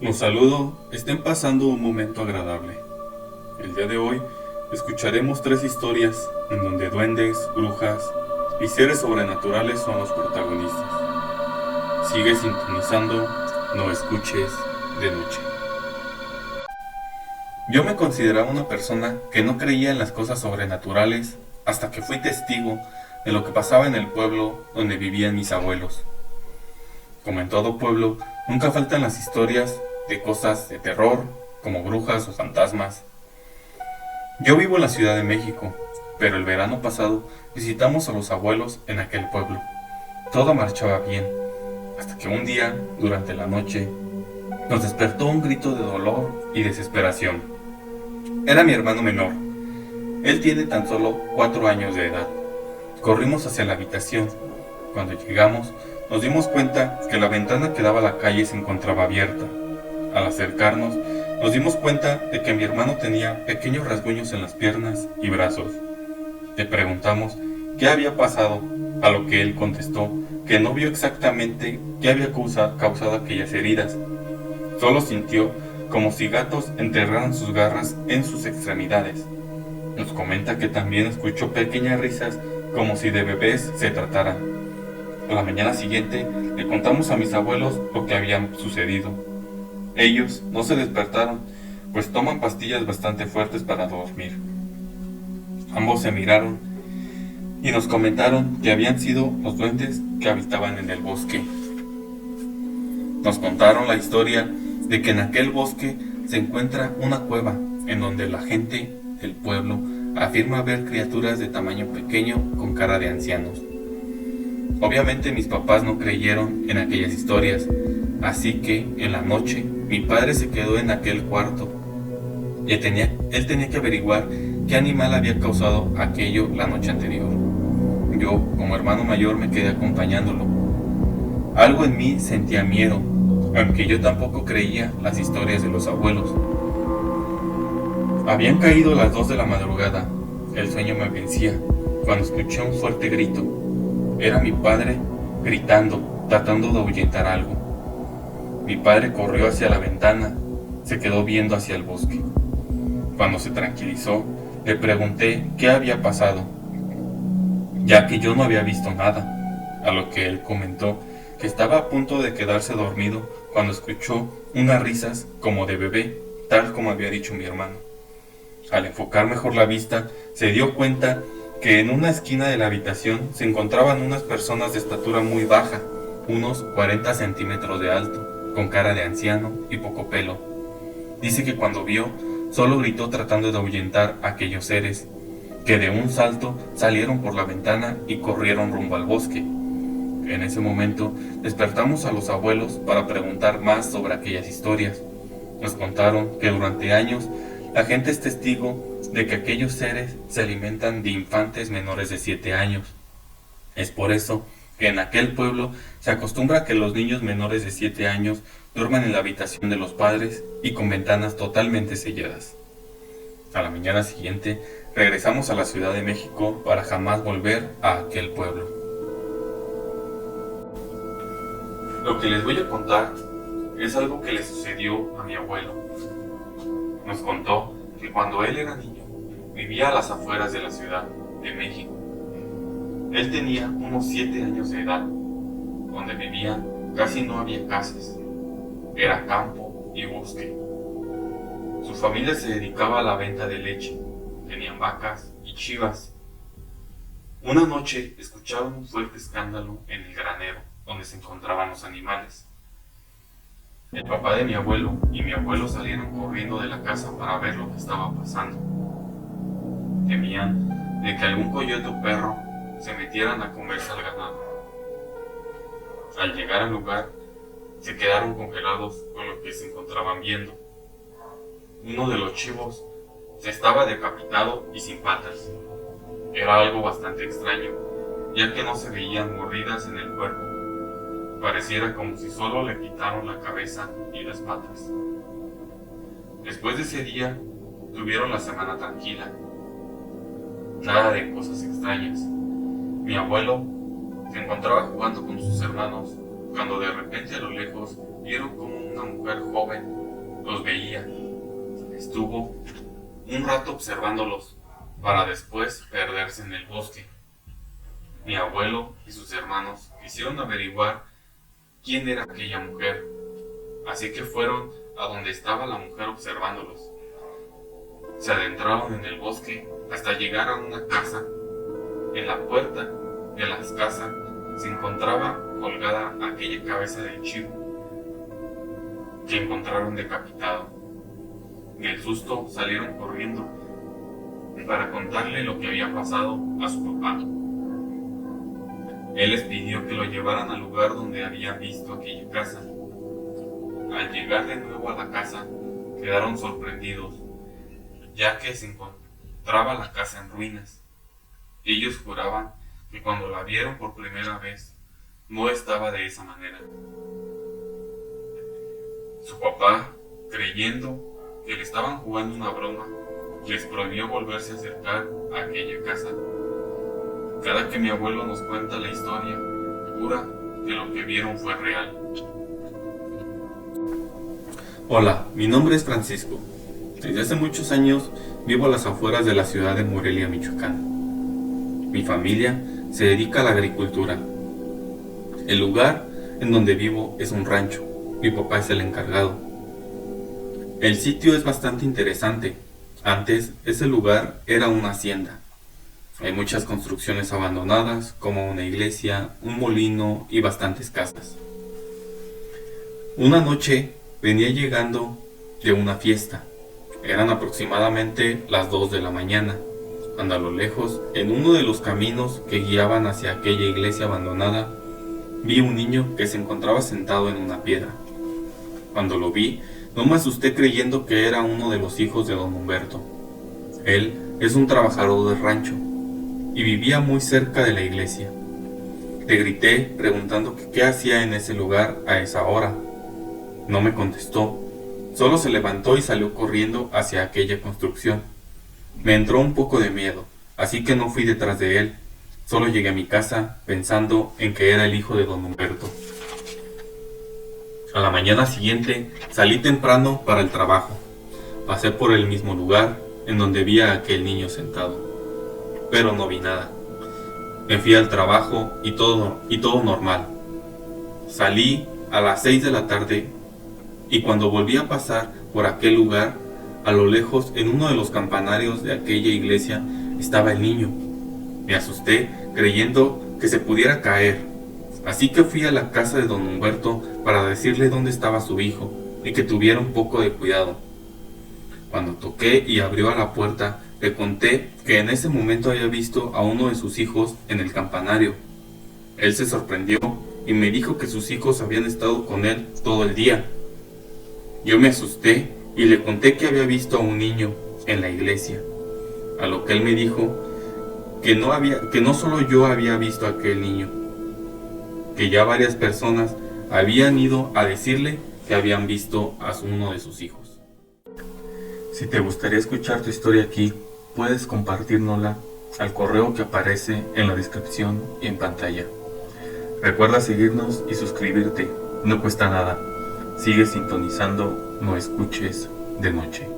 Los saludo, estén pasando un momento agradable. El día de hoy escucharemos 3 historias en donde duendes, brujas y seres sobrenaturales son los protagonistas. Sigue sintonizando, no escuches de noche. Yo me consideraba una persona que no creía en las cosas sobrenaturales hasta que fui testigo de lo que pasaba en el pueblo donde vivían mis abuelos. Como en todo pueblo, nunca faltan las historias de cosas de terror, como brujas o fantasmas. Yo vivo en la Ciudad de México, pero el verano pasado visitamos a los abuelos en aquel pueblo. Todo marchaba bien, hasta que un día, durante la noche, nos despertó un grito de dolor y desesperación. Era mi hermano menor. Él tiene tan solo 4 años de edad. Corrimos hacia la habitación. Cuando llegamos, nos dimos cuenta que la ventana que daba a la calle se encontraba abierta. Al acercarnos, nos dimos cuenta de que mi hermano tenía pequeños rasguños en las piernas y brazos. Le preguntamos qué había pasado, a lo que él contestó que no vio exactamente qué había causado aquellas heridas. Solo sintió como si gatos enterraran sus garras en sus extremidades. Nos comenta que también escuchó pequeñas risas como si de bebés se tratara. A la mañana siguiente le contamos a mis abuelos lo que había sucedido. Ellos no se despertaron, pues toman pastillas bastante fuertes para dormir. Ambos se miraron y nos comentaron que habían sido los duendes que habitaban en el bosque. Nos contaron la historia de que en aquel bosque se encuentra una cueva en donde la gente del pueblo afirma ver criaturas de tamaño pequeño con cara de ancianos. Obviamente mis papás no creyeron en aquellas historias, así que en la noche mi padre se quedó en aquel cuarto. Él tenía que averiguar qué animal había causado aquello la noche anterior. Yo, como hermano mayor, me quedé acompañándolo. Algo en mí sentía miedo, aunque yo tampoco creía las historias de los abuelos. Habían caído las 2 de la madrugada. El sueño me vencía cuando escuché un fuerte grito. Era mi padre gritando, tratando de ahuyentar algo. Mi padre corrió hacia la ventana, se quedó viendo hacia el bosque. Cuando se tranquilizó, le pregunté qué había pasado, ya que yo no había visto nada, a lo que él comentó que estaba a punto de quedarse dormido cuando escuchó unas risas como de bebé, tal como había dicho mi hermano. Al enfocar mejor la vista, se dio cuenta que en una esquina de la habitación se encontraban unas personas de estatura muy baja, unos 40 centímetros de alto, con cara de anciano y poco pelo. Dice que cuando vio, solo gritó tratando de ahuyentar a aquellos seres, que de un salto salieron por la ventana y corrieron rumbo al bosque. En ese momento despertamos a los abuelos para preguntar más sobre aquellas historias. Nos contaron que durante años la gente es testigo de que aquellos seres se alimentan de infantes menores de 7 años. Es por eso que en aquel pueblo se acostumbra a que los niños menores de 7 años duerman en la habitación de los padres y con ventanas totalmente selladas. A la mañana siguiente regresamos a la Ciudad de México para jamás volver a aquel pueblo. Lo que les voy a contar es algo que le sucedió a mi abuelo. Nos contó que cuando él era niño vivía a las afueras de la Ciudad de México. Él tenía unos 7 años de edad. Donde vivía casi no había casas. Era campo y bosque. Su familia se dedicaba a la venta de leche. Tenían vacas y chivas. Una noche escucharon un fuerte escándalo en el granero donde se encontraban los animales. El papá de mi abuelo y mi abuelo salieron corriendo de la casa para ver lo que estaba pasando. Temían de que algún coyote o perro se metieran a comerse al ganado. Al llegar al lugar, se quedaron congelados con lo que se encontraban viendo. Uno de los chivos estaba decapitado y sin patas. Era algo bastante extraño, ya que no se veían mordidas en el cuerpo. Pareciera como si solo le quitaron la cabeza y las patas. Después de ese día, tuvieron la semana tranquila. Nada de cosas extrañas. Mi abuelo se encontraba jugando con sus hermanos cuando de repente a lo lejos vieron como una mujer joven los veía. Estuvo un rato observándolos para después perderse en el bosque. Mi abuelo y sus hermanos quisieron averiguar quién era aquella mujer, así que fueron a donde estaba la mujer observándolos. Se adentraron en el bosque hasta llegar a una casa. En la puerta de la casa se encontraba colgada aquella cabeza de chivo que encontraron decapitado. Del susto salieron corriendo para contarle lo que había pasado a su papá. Él les pidió que lo llevaran al lugar donde habían visto aquella casa. Al llegar de nuevo a la casa, quedaron sorprendidos, ya que se encontraba la casa en ruinas. Ellos juraban que cuando la vieron por primera vez, no estaba de esa manera. Su papá, creyendo que le estaban jugando una broma, les prohibió volverse a acercar a aquella casa. Cada que mi abuelo nos cuenta la historia, jura que lo que vieron fue real. Hola, mi nombre es Francisco. Desde hace muchos años vivo a las afueras de la ciudad de Morelia, Michoacán. Mi familia se dedica a la agricultura. El lugar en donde vivo es un rancho. Mi papá es el encargado. El sitio es bastante interesante. Antes, ese lugar era una hacienda. Hay muchas construcciones abandonadas, como una iglesia, un molino y bastantes casas. Una noche venía llegando de una fiesta. Eran aproximadamente las 2 de la mañana, cuando a lo lejos, en uno de los caminos que guiaban hacia aquella iglesia abandonada, vi un niño que se encontraba sentado en una piedra. Cuando lo vi, no me asusté creyendo que era uno de los hijos de don Humberto. Él es un trabajador del rancho y vivía muy cerca de la iglesia. Le grité preguntando que qué hacía en ese lugar a esa hora. No me contestó, solo se levantó y salió corriendo hacia aquella construcción. Me entró un poco de miedo, así que no fui detrás de él. Solo llegué a mi casa pensando en que era el hijo de don Humberto. A la mañana siguiente salí temprano para el trabajo. Pasé por el mismo lugar en donde vi a aquel niño sentado, pero no vi nada. Me fui al trabajo y todo normal. Salí a las 6 de la tarde y cuando volví a pasar por aquel lugar, a lo lejos, en uno de los campanarios de aquella iglesia, estaba el niño. Me asusté creyendo que se pudiera caer, así que fui a la casa de don Humberto para decirle dónde estaba su hijo y que tuviera un poco de cuidado. Cuando toqué y abrió a la puerta, le conté que en ese momento había visto a uno de sus hijos en el campanario. Él se sorprendió y me dijo que sus hijos habían estado con él todo el día. Yo me asusté y le conté que había visto a un niño en la iglesia, a lo que él me dijo que no solo yo había visto a aquel niño, que ya varias personas habían ido a decirle que habían visto a uno de sus hijos. Si te gustaría escuchar tu historia aquí, puedes compartírnosla al correo que aparece en la descripción y en pantalla. Recuerda seguirnos y suscribirte, no cuesta nada. Sigue sintonizando No Escuches de Noche.